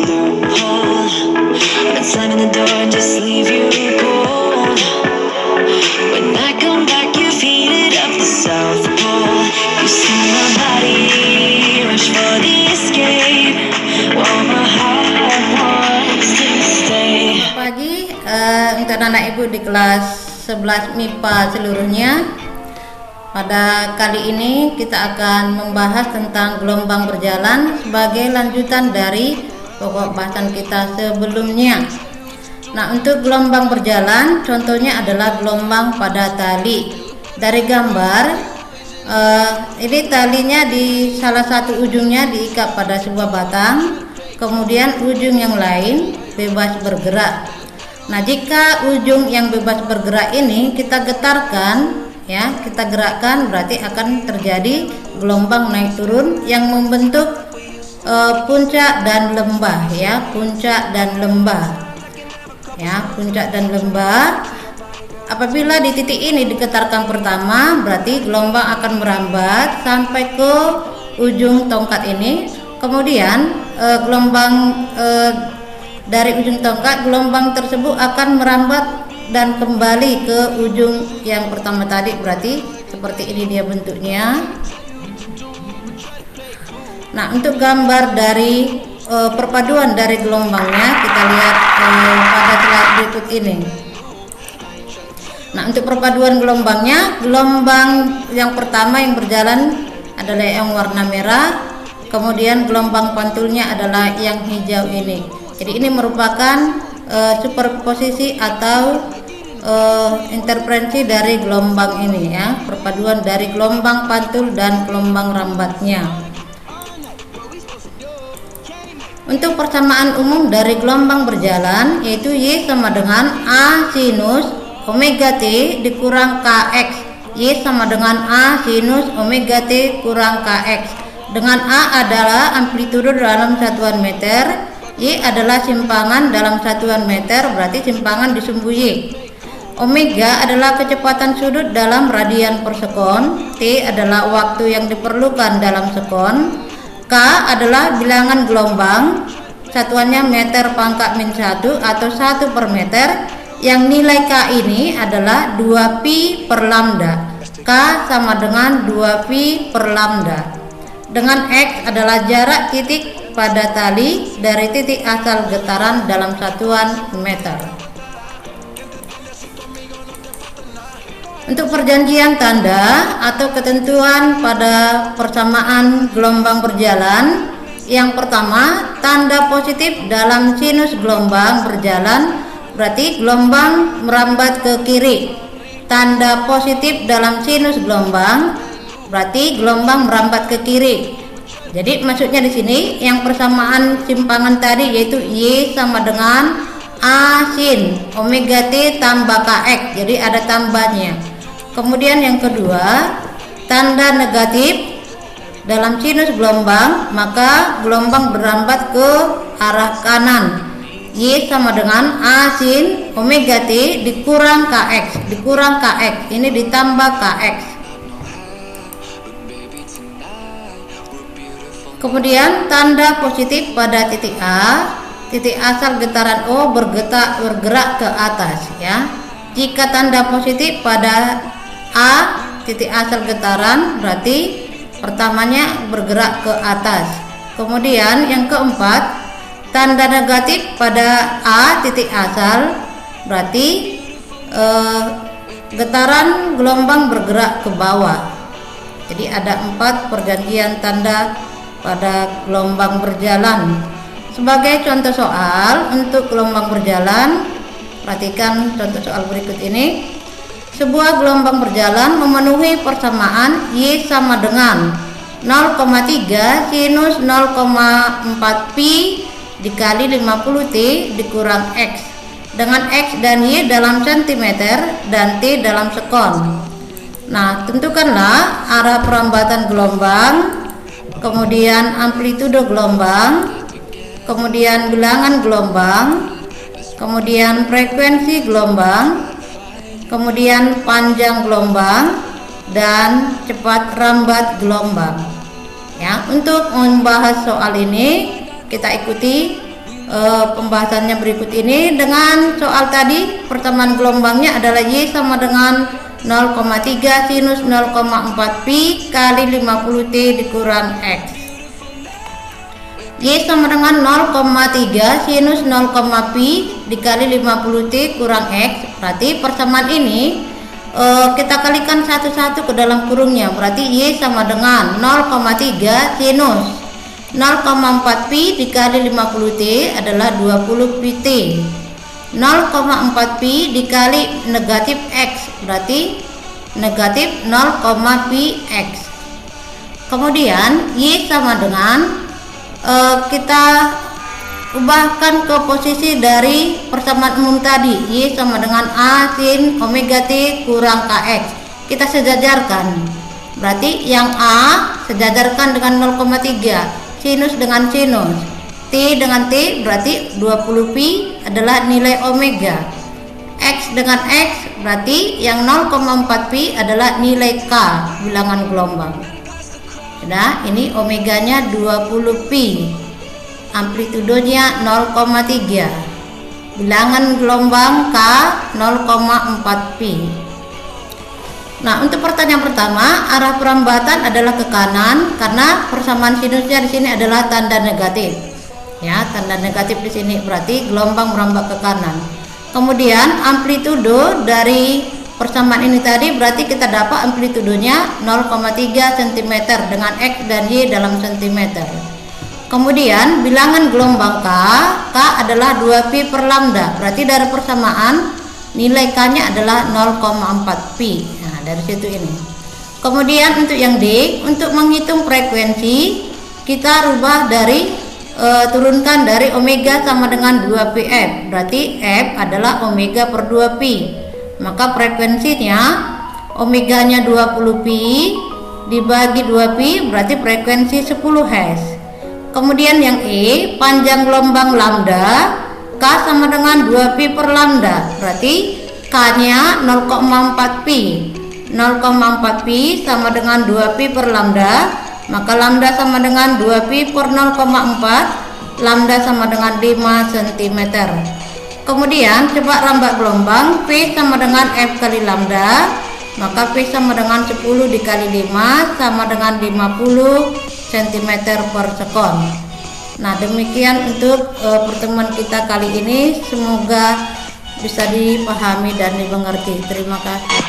loophole. I'd slam in the door and just leave you cold. When I come back, you've heated up the South Pole. You see my body rush for the escape, while my heart wants to stay. Pagi untuk anak ibu di kelas 11 MIPA seluruhnya. Pada kali ini kita akan membahas tentang gelombang berjalan sebagai lanjutan dari pokok bahasan kita sebelumnya. Nah, untuk gelombang berjalan contohnya adalah gelombang pada tali. Dari gambar ini talinya di salah satu ujungnya diikat pada sebuah batang, kemudian ujung yang lain bebas bergerak. Nah, jika ujung yang bebas bergerak ini kita getarkan, ya, kita gerakkan, berarti akan terjadi gelombang naik turun yang membentuk puncak dan lembah, ya, puncak dan lembah, ya, puncak dan lembah. Apabila di titik ini digetarkan pertama, berarti gelombang akan merambat sampai ke ujung tongkat ini. Kemudian gelombang dari ujung tongkat, gelombang tersebut akan merambat dan kembali ke ujung yang pertama tadi, berarti seperti ini dia bentuknya. Nah, untuk gambar dari perpaduan dari gelombangnya kita lihat pada slide berikut ini. Nah, untuk perpaduan gelombangnya, gelombang yang pertama yang berjalan adalah yang warna merah, kemudian gelombang pantulnya adalah yang hijau ini. Jadi ini merupakan superposisi atau interferensi dari gelombang ini, ya, perpaduan dari gelombang pantul dan gelombang rambatnya. Untuk persamaan umum dari gelombang berjalan yaitu Y sama dengan A sinus omega T dikurang Kx. Y sama dengan A sinus omega T kurang Kx, dengan A adalah amplitudo dalam satuan meter, Y adalah simpangan dalam satuan meter, berarti simpangan di sumbu Y. Omega adalah kecepatan sudut dalam radian per sekon, T adalah waktu yang diperlukan dalam sekon, K adalah bilangan gelombang, satuannya meter pangkat min 1 atau 1 per meter, yang nilai K ini adalah 2pi per lambda. K sama dengan 2pi per lambda. Dengan X adalah jarak titik pada tali dari titik asal getaran dalam satuan meter. Untuk perjanjian tanda atau ketentuan pada persamaan gelombang berjalan, yang pertama, tanda positif dalam sinus gelombang berjalan berarti gelombang merambat ke kiri. Tanda positif dalam sinus gelombang berarti gelombang merambat ke kiri. Jadi maksudnya di sini yang persamaan simpangan tadi yaitu Y sama dengan A sin omega T tambah Kx, jadi ada tambahnya. Kemudian yang kedua, tanda negatif dalam sinus gelombang, maka gelombang berambat ke arah kanan. Y sama dengan A sin omega T dikurang Kx, ini ditambah Kx. Kemudian tanda positif pada titik A, titik asal getaran O bergerak ke atas, ya. Jika tanda positif pada A, titik asal getaran, berarti pertamanya bergerak ke atas. Kemudian yang keempat, tanda negatif pada A titik asal, berarti getaran gelombang bergerak ke bawah. Jadi ada 4 perjanjian tanda pada gelombang berjalan. Sebagai contoh soal untuk gelombang berjalan, perhatikan contoh soal berikut ini. Sebuah gelombang berjalan memenuhi persamaan Y sama dengan 0,3 sinus 0,4 pi dikali 50 T dikurang X, dengan X dan Y dalam centimeter dan T dalam sekon. Nah, tentukanlah arah perambatan gelombang, kemudian amplitudo gelombang, kemudian bilangan gelombang, kemudian frekuensi gelombang, kemudian panjang gelombang, dan cepat rambat gelombang. Ya, untuk membahas soal ini kita ikuti pembahasannya berikut ini dengan soal tadi. Persamaan gelombangnya adalah Y sama dengan 0,3 sinus 0,4 pi kali 50T dikurang X. Y sama dengan 0,3 sinus 0, pi dikali 50T kurang X. Berarti persamaan ini kita kalikan satu-satu ke dalam kurungnya. Berarti Y sama dengan 0,3 sinus 0,4 pi dikali 50T adalah 20 pt. 0,4 pi dikali negatif X berarti negatif 0, pi X. Kemudian Y sama dengan kita ubahkan ke posisi dari persamaan umum tadi. Y sama dengan A sin omega T kurang KX. Kita sejajarkan. Berarti yang A sejajarkan dengan 0,3, sinus dengan sinus, T dengan T berarti 20 pi adalah nilai omega. X dengan X berarti yang 0,4 pi adalah nilai K, bilangan gelombang. Nah, ini omeganya 20 pi, amplitudonya 0,3, bilangan gelombang K 0,4 pi. Nah, untuk pertanyaan pertama, arah perambatan adalah ke kanan karena persamaan sinusnya di sini adalah tanda negatif. Ya, tanda negatif di sini berarti gelombang merambat ke kanan. Kemudian amplitudo dari persamaan ini tadi berarti kita dapat amplitudonya 0,3 cm dengan X dan Y dalam cm. Kemudian bilangan gelombang K adalah 2 pi per lambda. Berarti dari persamaan nilai K-nya adalah 0,4 pi. Nah, dari situ ini. Kemudian untuk yang D, untuk menghitung frekuensi kita rubah dari turunkan dari omega sama dengan 2 pi F. Berarti F adalah omega per 2 pi. Maka frekuensinya omeganya 20 pi dibagi 2 pi berarti frekuensi 10 Hz. Kemudian yang E, panjang gelombang lambda K sama dengan 2 pi per lambda. Berarti K-nya 0,4 pi. 0,4 pi sama dengan 2 pi per lambda. Maka lambda sama dengan 2 pi per 0,4. Lambda sama dengan 5 cm. Kemudian coba rambat gelombang P sama dengan F kali lambda. Maka P sama dengan 10 dikali 5 sama dengan 50 cm per sekon. Nah, demikian untuk pertemuan kita kali ini. Semoga bisa dipahami dan dimengerti. Terima kasih.